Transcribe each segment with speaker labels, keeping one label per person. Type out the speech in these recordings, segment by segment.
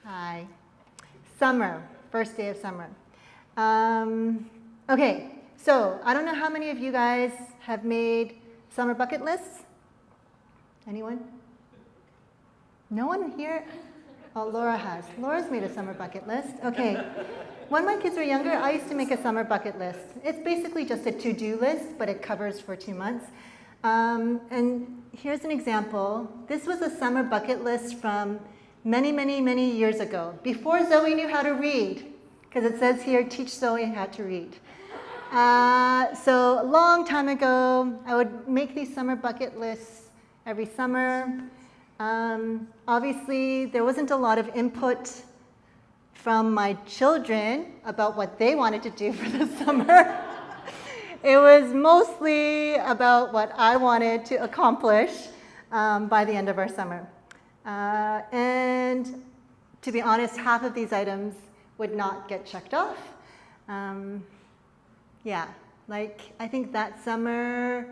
Speaker 1: Hi. Summer, first day of summer. Okay, so I don't know how many of you guys have made summer bucket lists? Anyone? No one here? Oh, Laura has. Laura's made a summer bucket list. Okay. When my kids were younger, I used to make a summer bucket list. It's basically just a to-do list, but it covers for 2 months. And here's an example. This was a summer bucket list from many years ago, before Zoe knew how to read, because it says here, teach Zoe how to read. So a long time ago, I would make these summer bucket lists every summer. Obviously, there wasn't a lot of input from my children about what they wanted to do for the summer. It was mostly about what I wanted to accomplish by the end of our summer. And to be honest, half of these items would not get checked off. I think that summer,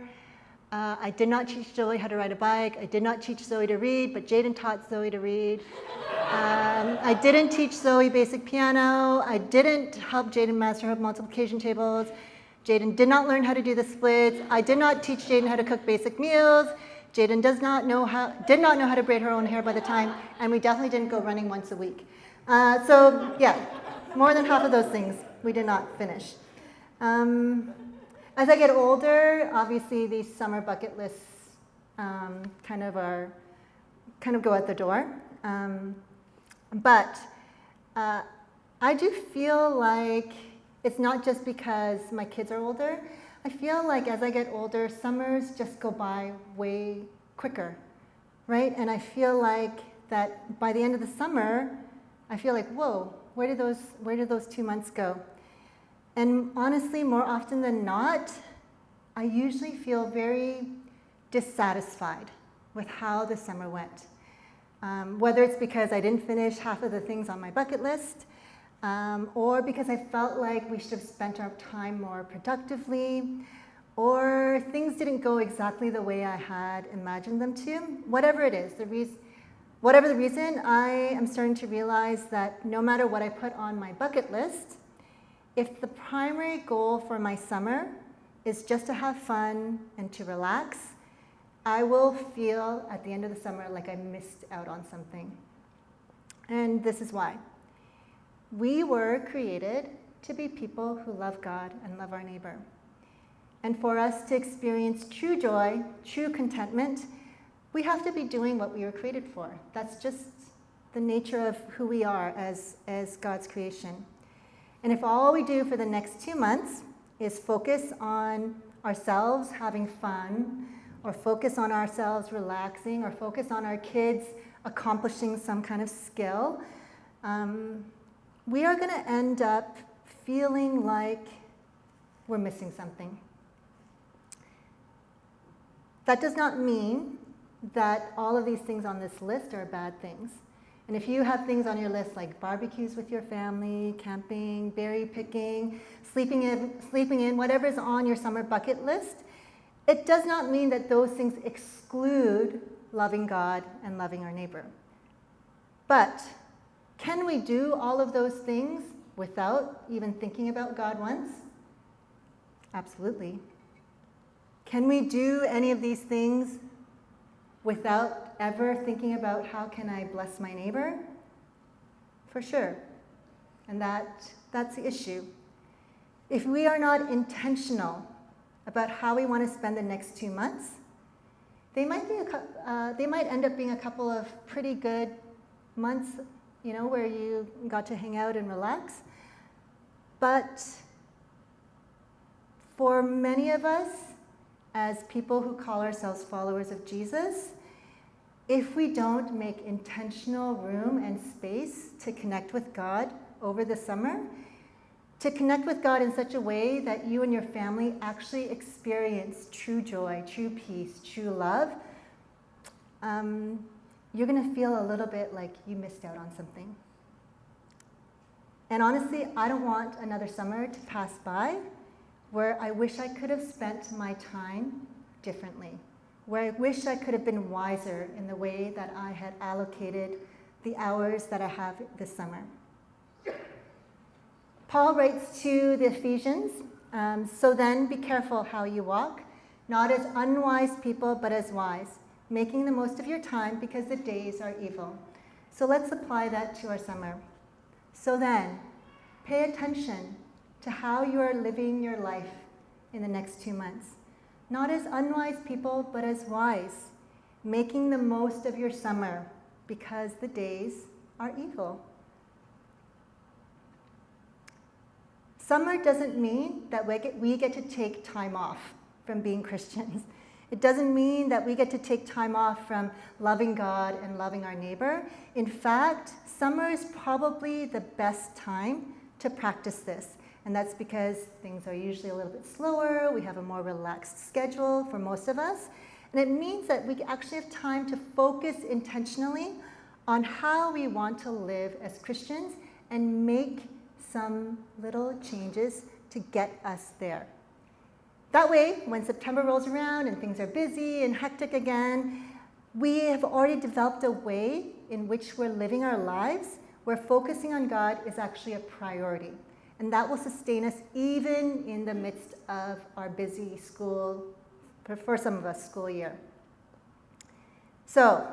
Speaker 1: I did not teach Zoe how to ride a bike. I did not teach Zoe to read, but Jaden taught Zoe to read. I didn't teach Zoe basic piano. I didn't help Jaden master her multiplication tables. Jaden did not learn how to do the splits. I did not teach Jaden how to cook basic meals. Jaden did not know how to braid her own hair by the time, and we definitely didn't go running once a week. More than half of those things we did not finish. As I get older, obviously these summer bucket lists kind of go out the door. But I do feel like it's not just because my kids are older. I feel like as I get older, summers just go by way quicker, right? And I feel like that by the end of the summer, I feel like, whoa, where did those 2 months go? And honestly, more often than not, I usually feel very dissatisfied with how the summer went. Whether it's because I didn't finish half of the things on my bucket list, or because I felt like we should have spent our time more productively, or things didn't go exactly the way I had imagined them to. Whatever it is, whatever the reason, I am starting to realize that no matter what I put on my bucket list, if the primary goal for my summer is just to have fun and to relax, I will feel at the end of the summer like I missed out on something. And this is why. We were created to be people who love God and love our neighbor. And for us to experience true joy, true contentment, we have to be doing what we were created for. That's just the nature of who we are as God's creation. And if all we do for the next 2 months is focus on ourselves having fun, or focus on ourselves relaxing, or focus on our kids accomplishing some kind of skill, we are going to end up feeling like we're missing something. That does not mean that all of these things on this list are bad things. And if you have things on your list like barbecues with your family, camping, berry picking, sleeping in, whatever is on your summer bucket list, it does not mean that those things exclude loving God and loving our neighbor. But can we do all of those things without even thinking about God once? Absolutely. Can we do any of these things without ever thinking about how can I bless my neighbor? For sure. And that's the issue. If we are not intentional about how we want to spend the next 2 months, they might end up being a couple of pretty good months, where you got to hang out and relax. But for many of us, as people who call ourselves followers of Jesus, if we don't make intentional room and space to connect with God over the summer, to connect with God in such a way that you and your family actually experience true joy, true peace, true love, you're going to feel a little bit like you missed out on something. And honestly, I don't want another summer to pass by where I wish I could have spent my time differently, where I wish I could have been wiser in the way that I had allocated the hours that I have this summer. Paul writes to the Ephesians, so then be careful how you walk, not as unwise people, but as wise, making the most of your time because the days are evil. So let's apply that to our summer. So then, pay attention to how you are living your life in the next 2 months. Not as unwise people, but as wise, making the most of your summer because the days are evil. Summer doesn't mean that we get to take time off from being Christians. It doesn't mean that we get to take time off from loving God and loving our neighbor. In fact, summer is probably the best time to practice this. And that's because things are usually a little bit slower. We have a more relaxed schedule for most of us. And it means that we actually have time to focus intentionally on how we want to live as Christians and make some little changes to get us there. That way, when September rolls around and things are busy and hectic again, we have already developed a way in which we're living our lives where focusing on God is actually a priority. And that will sustain us even in the midst of our busy school, for some of us, school year. So,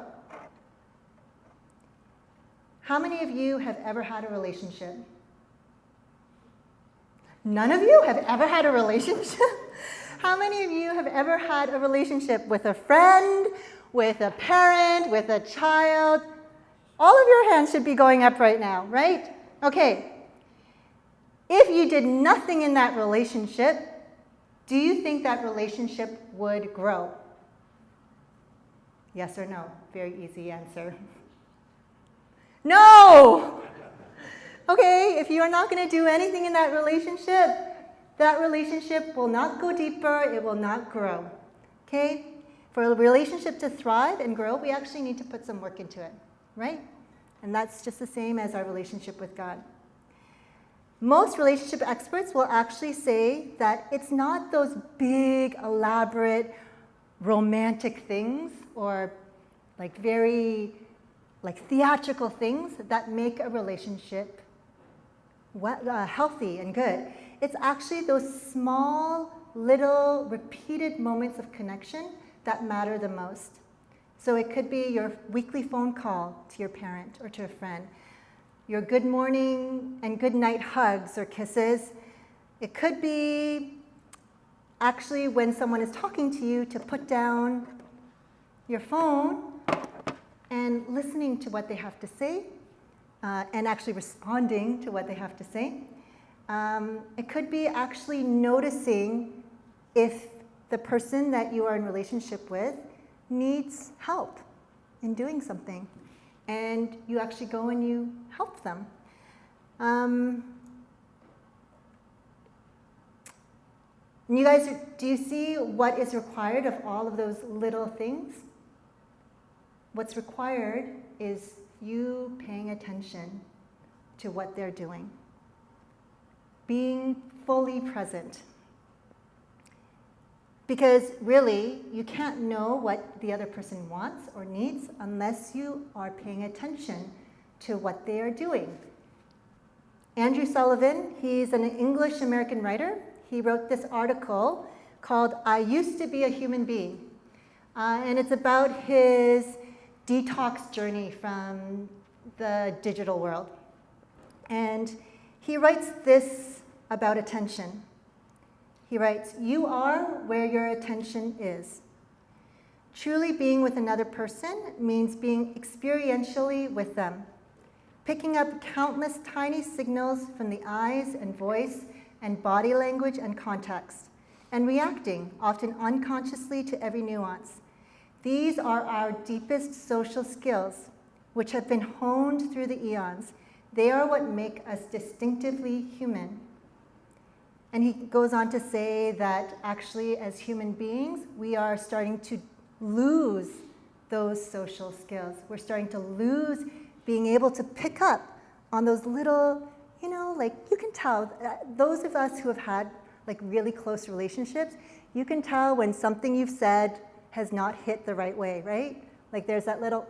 Speaker 1: how many of you have ever had a relationship? None of you have ever had a relationship? How many of you have ever had a relationship with a friend, with a parent, with a child? All of your hands should be going up right now, right? Okay. If you did nothing in that relationship, do you think that relationship would grow? Yes or no? Very easy answer. No! Okay, if you are not going to do anything in that relationship will not go deeper, it will not grow. Okay? For a relationship to thrive and grow, we actually need to put some work into it, right? And that's just the same as our relationship with God. Most relationship experts will actually say that it's not those big, elaborate, romantic things or very theatrical things that make a relationship healthy and good. It's actually those small, little, repeated moments of connection that matter the most. So it could be your weekly phone call to your parent or to a friend, your good morning and good night hugs or kisses. It could be actually when someone is talking to you to put down your phone and listening to what they have to say and actually responding to what they have to say. It could be actually noticing if the person that you are in relationship with needs help in doing something, and you actually go and you help them. You guys, do you see what is required of all of those little things? What's required is you paying attention to what they're doing, being fully present. Because really, you can't know what the other person wants or needs unless you are paying attention to what they are doing. Andrew Sullivan, he's an English-American writer. He wrote this article called "I Used to Be a Human Being." And it's about his detox journey from the digital world. And he writes this about attention. He writes, "You are where your attention is. Truly being with another person means being experientially with them, picking up countless tiny signals from the eyes and voice and body language and context, and reacting, often unconsciously, to every nuance. These are our deepest social skills, which have been honed through the eons. They are what make us distinctively human." And he goes on to say that actually, as human beings, we are starting to lose those social skills. We're starting to lose being able to pick up on those little, you can tell, those of us who have had really close relationships, you can tell when something you've said has not hit the right way, right? There's that little,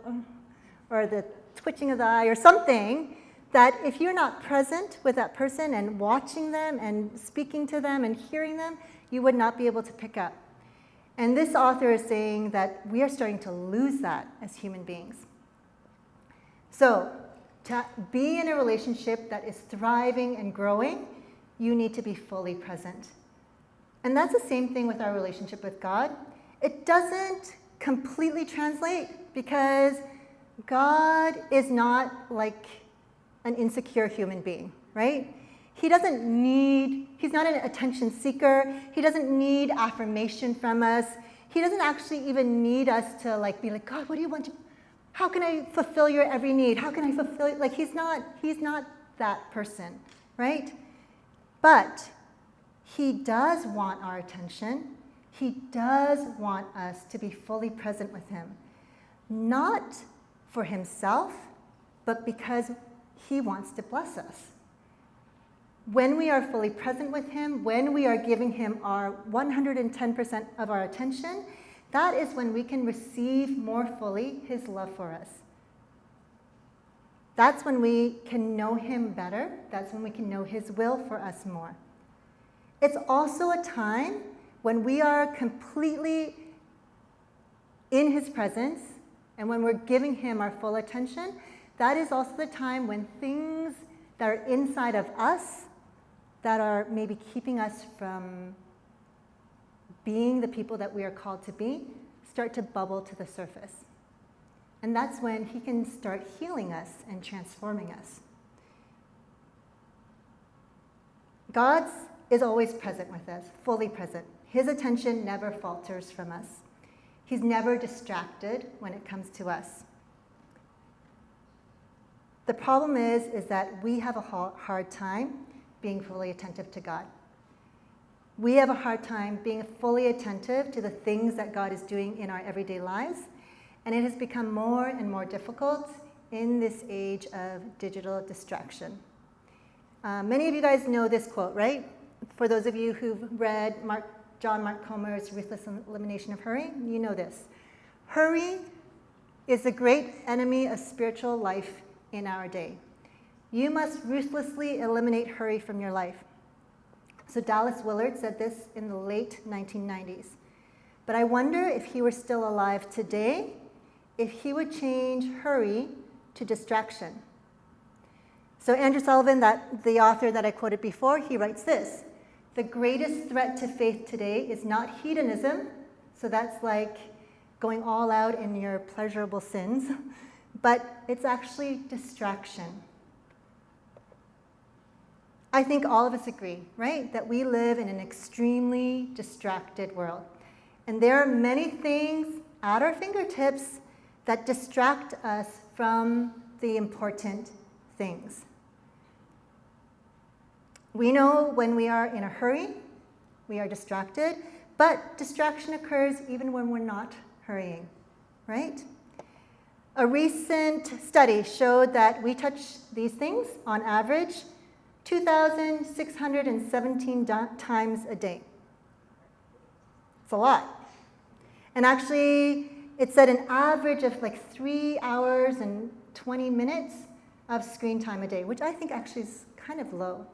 Speaker 1: or the twitching of the eye or something, that if you're not present with that person and watching them and speaking to them and hearing them, you would not be able to pick up. And this author is saying that we are starting to lose that as human beings. So to be in a relationship that is thriving and growing, you need to be fully present. And that's the same thing with our relationship with God. It doesn't completely translate because God is not like an insecure human being, right? He's not an attention seeker. He doesn't need affirmation from us. He doesn't actually even need us to like be like, God, what do you want to, how can I fulfill your every need? How can I fulfill, like he's not that person, right? But he does want our attention. He does want us to be fully present with him. Not for himself, but because he wants to bless us. When we are fully present with him, when we are giving him our 110% of our attention, that is when we can receive more fully his love for us. That's when we can know him better. That's when we can know his will for us more. It's also a time when we are completely in his presence and when we're giving him our full attention. That is also the time when things that are inside of us that are maybe keeping us from being the people that we are called to be start to bubble to the surface. And that's when he can start healing us and transforming us. God is always present with us, fully present. His attention never falters from us. He's never distracted when it comes to us. The problem is that we have a hard time being fully attentive to God. We have a hard time being fully attentive to the things that God is doing in our everyday lives, and it has become more and more difficult in this age of digital distraction. Many of you guys know this quote, right? For those of you who've read John Mark Comer's Ruthless Elimination of Hurry, you know this. Hurry is the great enemy of spiritual life in our day. You must ruthlessly eliminate hurry from your life. So Dallas Willard said this in the late 1990s. But I wonder if he were still alive today, if he would change hurry to distraction. So Andrew Sullivan, the author that I quoted before, he writes this: the greatest threat to faith today is not hedonism, so that's like going all out in your pleasurable sins, but it's actually distraction. I think all of us agree, right, that we live in an extremely distracted world. And there are many things at our fingertips that distract us from the important things. We know when we are in a hurry, we are distracted, but distraction occurs even when we're not hurrying, right? A recent study showed that we touch these things on average 2,617 times a day. It's a lot. And actually, it said an average of like 3 hours and 20 minutes of screen time a day, which I think actually is kind of low.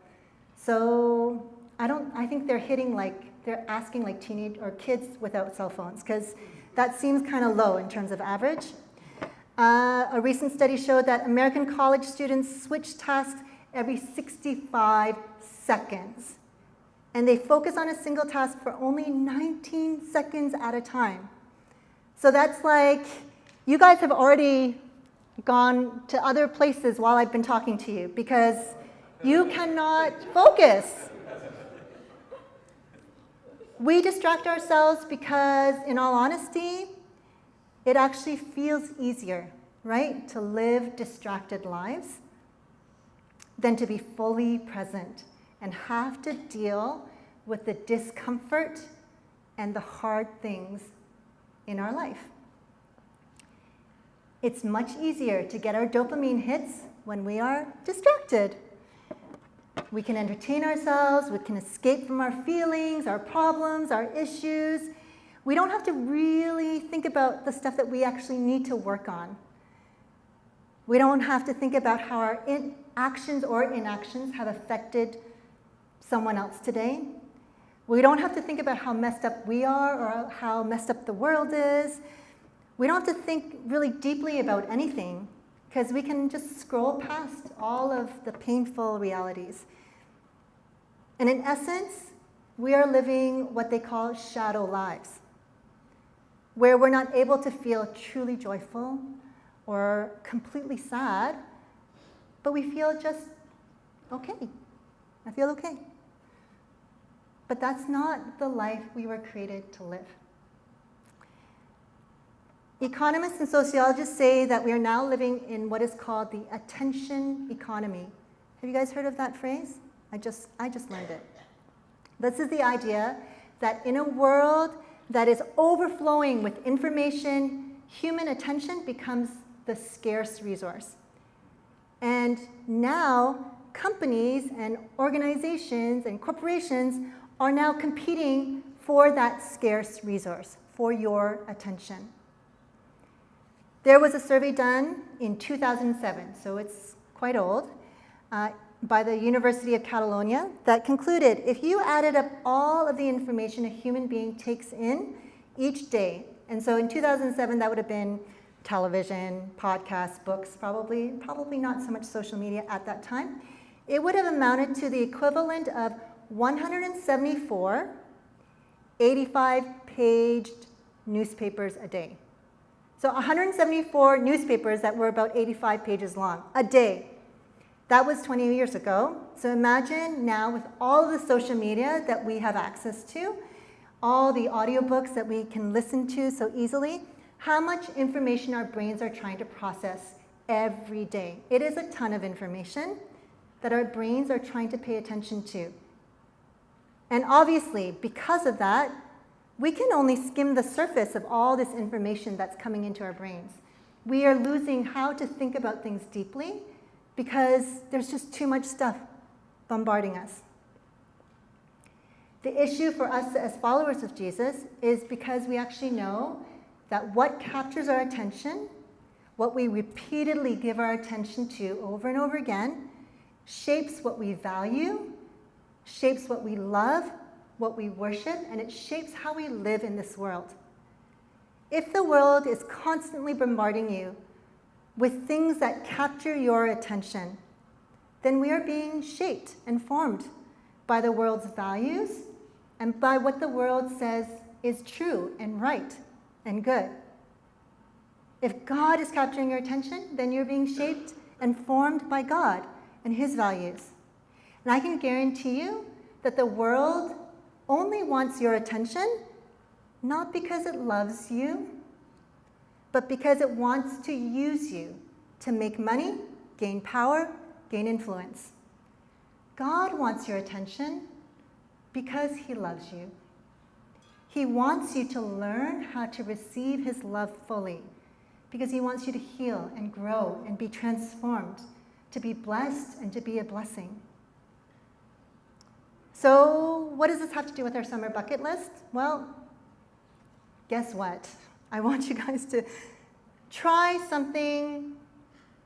Speaker 1: So I think they're asking like teenage or kids without cell phones, because that seems kind of low in terms of average. A recent study showed that American college students switch tasks every 65 seconds. And they focus on a single task for only 19 seconds at a time. So that's like, you guys have already gone to other places while I've been talking to you because you cannot focus. We distract ourselves because, in all honesty, it actually feels easier, right, to live distracted lives than to be fully present and have to deal with the discomfort and the hard things in our life. It's much easier to get our dopamine hits when we are distracted. We can entertain ourselves, we can escape from our feelings, our problems, our issues. We don't have to really think about the stuff that we actually need to work on. We don't have to think about how our actions or inactions have affected someone else today. We don't have to think about how messed up we are or how messed up the world is. We don't have to think really deeply about anything because we can just scroll past all of the painful realities. And in essence, we are living what they call shadow lives, where we're not able to feel truly joyful or completely sad, but we feel just okay. I feel okay. But that's not the life we were created to live. Economists and sociologists say that we are now living in what is called the attention economy. Have you guys heard of that phrase? I just learned it. This is the idea that in a world that is overflowing with information, human attention becomes the scarce resource. And now companies and organizations and corporations are now competing for that scarce resource, for your attention. There was a survey done in 2007, so it's quite old, by the University of Catalonia that concluded if you added up all of the information a human being takes in each day, and so in 2007 that would have been television, podcasts, books, probably not so much social media at that time, it would have amounted to the equivalent of 174 85-paged newspapers a day. So 174 newspapers that were about 85 pages long a day. That was 20 years ago. So imagine now with all of the social media that we have access to, all the audiobooks that we can listen to so easily, how much information our brains are trying to process every day. It is a ton of information that our brains are trying to pay attention to. And obviously, because of that, we can only skim the surface of all this information that's coming into our brains. We are losing how to think about things deeply because there's just too much stuff bombarding us. The issue for us as followers of Jesus is because we actually know that what captures our attention, what we repeatedly give our attention to over and over again, shapes what we value, shapes what we love, what we worship, and it shapes how we live in this world. If the world is constantly bombarding you with things that capture your attention, then we are being shaped and formed by the world's values and by what the world says is true and right and good. If God is capturing your attention, then you're being shaped and formed by God and His values. And I can guarantee you that the world only wants your attention, not because it loves you, but because it wants to use you to make money, gain power, gain influence. God wants your attention because He loves you. He wants you to learn how to receive His love fully because He wants you to heal and grow and be transformed, to be blessed and to be a blessing. So what does this have to do with our summer bucket list? Well, guess what? I want you guys to try something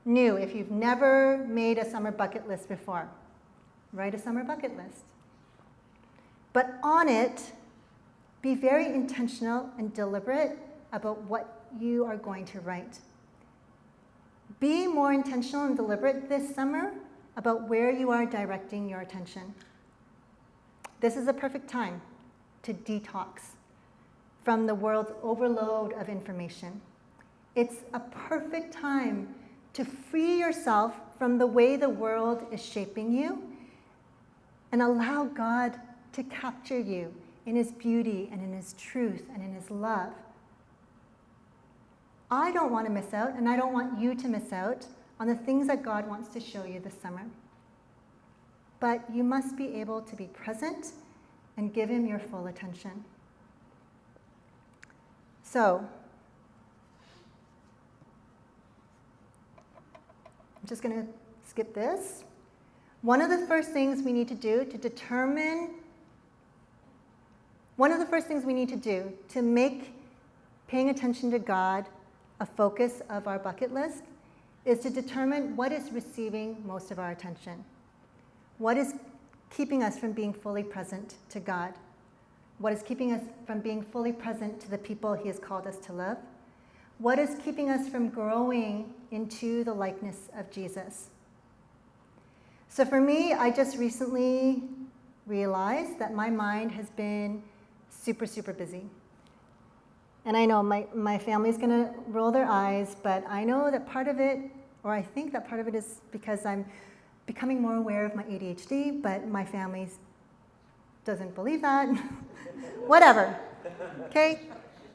Speaker 1: new. If you've never made a summer bucket list before, write a summer bucket list. But on it, be very intentional and deliberate about what you are going to write. Be more intentional and deliberate this summer about where you are directing your attention. This is a perfect time to detox from the world's overload of information. It's a perfect time to free yourself from the way the world is shaping you and allow God to capture you in His beauty and in His truth and in His love. I don't want to miss out, and I don't want you to miss out on the things that God wants to show you this summer. But you must be able to be present and give Him your full attention. So, I'm just going to skip this. One of the first things we need to do to make paying attention to God a focus of our bucket list is to determine what is receiving most of our attention. What is keeping us from being fully present to God? What is keeping us from being fully present to the people He has called us to love? What is keeping us from growing into the likeness of Jesus? So for me, I just recently realized that my mind has been super, super busy. And I know my family's going to roll their eyes, but I know that part of it, or I think that part of it is because I'm becoming more aware of my ADHD, but my family doesn't believe that. Whatever, okay?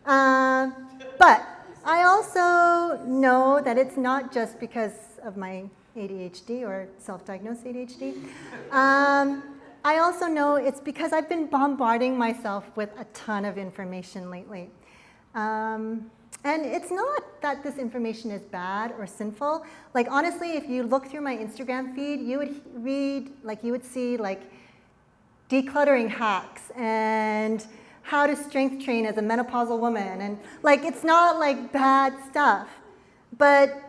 Speaker 1: But I also know that it's not just because of my ADHD or self-diagnosed ADHD. I also know it's because I've been bombarding myself with a ton of information lately. And it's not that this information is bad or sinful. Like, honestly, if you look through my Instagram feed, you would see decluttering hacks and how to strength train as a menopausal woman. And it's not bad stuff. But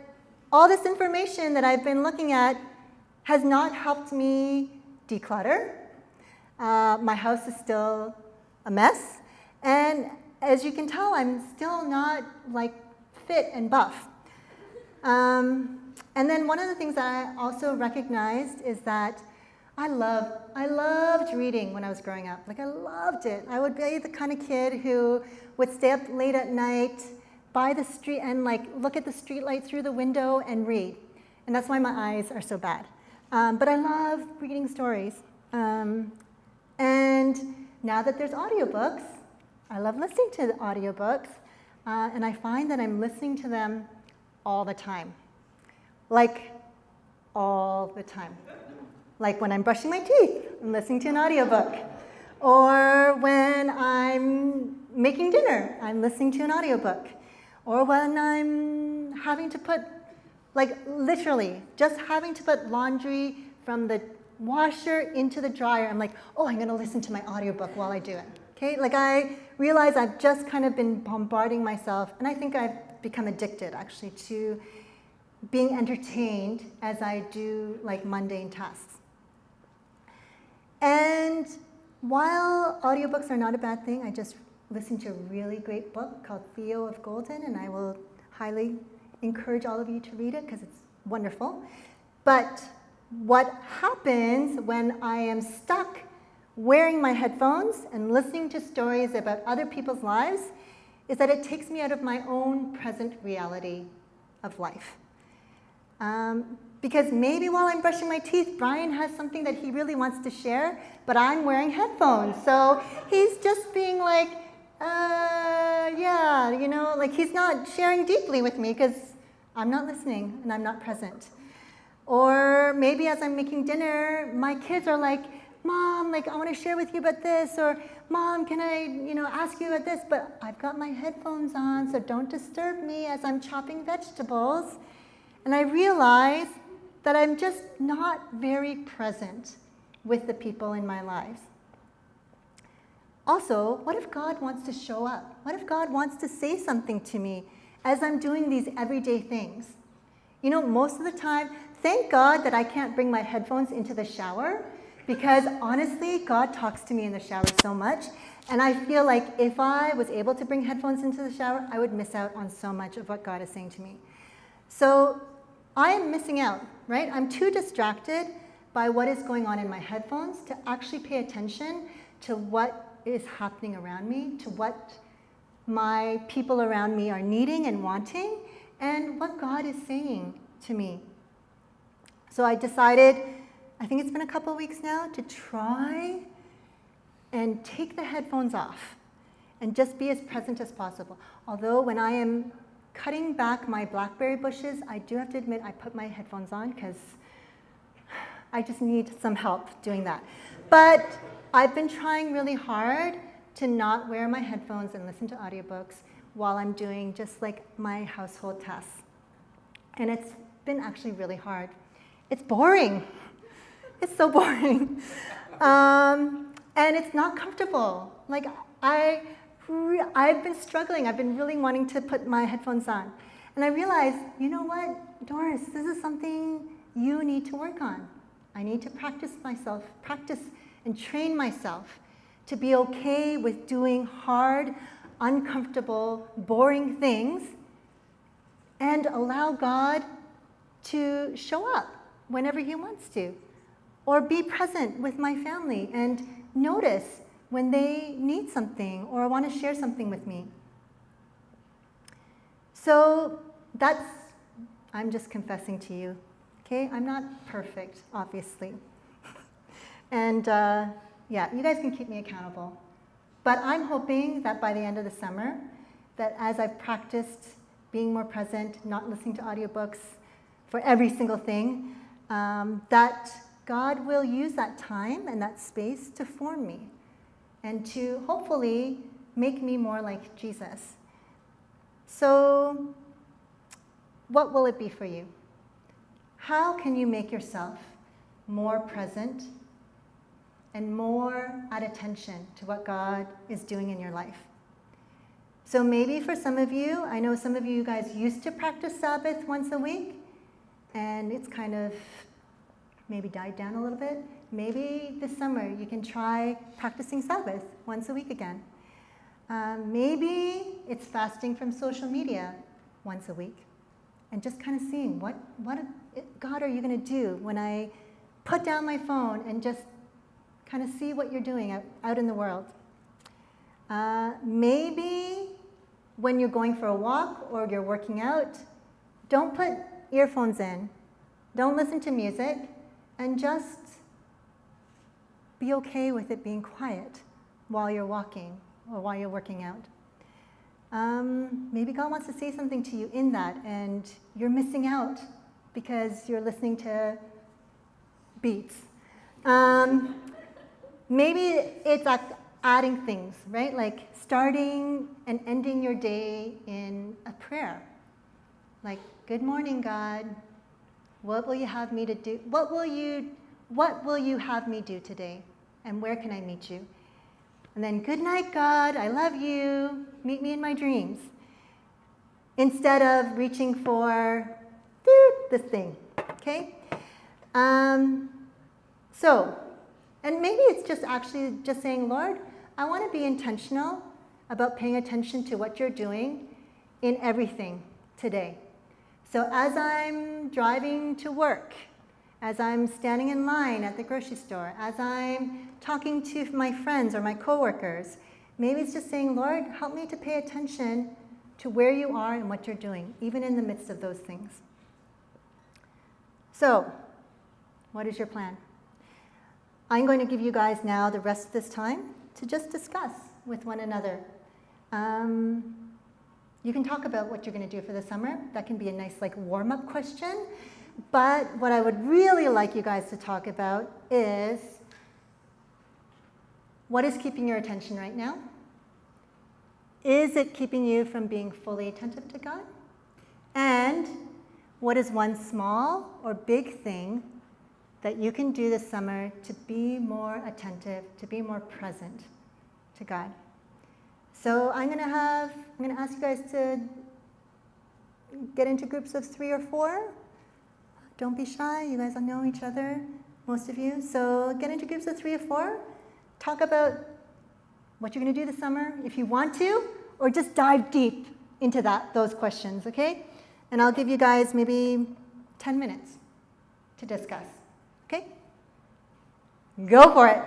Speaker 1: all this information that I've been looking at has not helped me declutter. My house is still a mess. And as you can tell, I'm still not fit and buff. And then one of the things that I also recognized is that I loved reading when I was growing up. I loved it. I would be the kind of kid who would stay up late at night by the street and look at the street light through the window and read. And that's why my eyes are so bad. But I love reading stories. And now that there's audiobooks, I love listening to the audiobooks. And I find that I'm listening to them all the time. All the time. When I'm brushing my teeth, I'm listening to an audiobook. Or when I'm making dinner, I'm listening to an audiobook. Or when I'm having to put, literally, just having to put laundry from the washer into the dryer, I'm I'm going to listen to my audiobook while I do it. Okay? I realize I've just kind of been bombarding myself, and I think I've become addicted, actually, to being entertained as I do, mundane tasks. And while audiobooks are not a bad thing, I just listened to a really great book called Theo of Golden, and I will highly encourage all of you to read it because it's wonderful. But what happens when I am stuck wearing my headphones and listening to stories about other people's lives is that it takes me out of my own present reality of life. Because maybe while I'm brushing my teeth, Brian has something that he really wants to share, but I'm wearing headphones. So he's just being he's not sharing deeply with me because I'm not listening and I'm not present. Or maybe as I'm making dinner, my kids are Mom, I want to share with you about this, or Mom, can I, ask you about this? But I've got my headphones on, so don't disturb me as I'm chopping vegetables. And I realize that I'm just not very present with the people in my lives. Also, what if God wants to show up? What if God wants to say something to me as I'm doing these everyday things? Most of the time, thank God that I can't bring my headphones into the shower, because honestly, God talks to me in the shower so much, and I feel like if I was able to bring headphones into the shower, I would miss out on so much of what God is saying to me. So I am missing out, right? I'm too distracted by what is going on in my headphones to actually pay attention to what is happening around me, to what my people around me are needing and wanting, and what God is saying to me. So I decided, I think it's been a couple of weeks now, to try and take the headphones off and just be as present as possible. Although when I am cutting back my blackberry bushes, I do have to admit I put my headphones on because I just need some help doing that. But I've been trying really hard to not wear my headphones and listen to audiobooks while I'm doing just my household tasks. And it's been actually really hard. It's boring. It's so boring. And it's not comfortable. I've been struggling. I've been really wanting to put my headphones on. And I realized, you know what, Doris, this is something you need to work on. I need to practice and train myself to be okay with doing hard, uncomfortable, boring things and allow God to show up whenever He wants to. Or be present with my family and notice when they need something or want to share something with me. So I'm just confessing to you, okay? I'm not perfect, obviously. And you guys can keep me accountable. But I'm hoping that by the end of the summer, that as I've practiced being more present, not listening to audiobooks for every single thing, that God will use that time and that space to form me and to hopefully make me more like Jesus. So, what will it be for you? How can you make yourself more present and more at attention to what God is doing in your life? So maybe for some of you, I know some of you guys used to practice Sabbath once a week, and it's kind of maybe died down a little bit. Maybe this summer you can try practicing Sabbath once a week again. Maybe it's fasting from social media once a week and just kind of seeing what God are you going to do when I put down my phone and just kind of see what you're doing out in the world. Maybe when you're going for a walk or you're working out, don't put earphones in. Don't listen to music and just be okay with it being quiet while you're walking or while you're working out. Maybe God wants to say something to you in that and you're missing out because you're listening to beats. Maybe it's adding things, right? Like starting and ending your day in a prayer. Like, good morning, God. What will you have me to do? What will you have me do today? And where can I meet you? And then, good night, God. I love you. Meet me in my dreams. Instead of reaching for this thing, okay? And maybe it's just actually just saying, Lord, I want to be intentional about paying attention to what you're doing in everything today. So as I'm driving to work, as I'm standing in line at the grocery store, as I'm talking to my friends or my coworkers, maybe it's just saying, Lord, help me to pay attention to where you are and what you're doing, even in the midst of those things. So, what is your plan? I'm going to give you guys now the rest of this time to just discuss with one another. You can talk about what you're going to do for the summer. That can be a nice warm-up question. But what I would really like you guys to talk about is what is keeping your attention right now? Is it keeping you from being fully attentive to God? And what is one small or big thing that you can do this summer to be more attentive, to be more present to God? So I'm going to ask you guys to get into groups of 3 or 4. Don't be shy. You guys all know each other, most of you. So get into groups of 3 or 4. Talk about what you're going to do this summer, if you want to, or just dive deep into those questions, okay? And I'll give you guys maybe 10 minutes to discuss, okay? Go for it.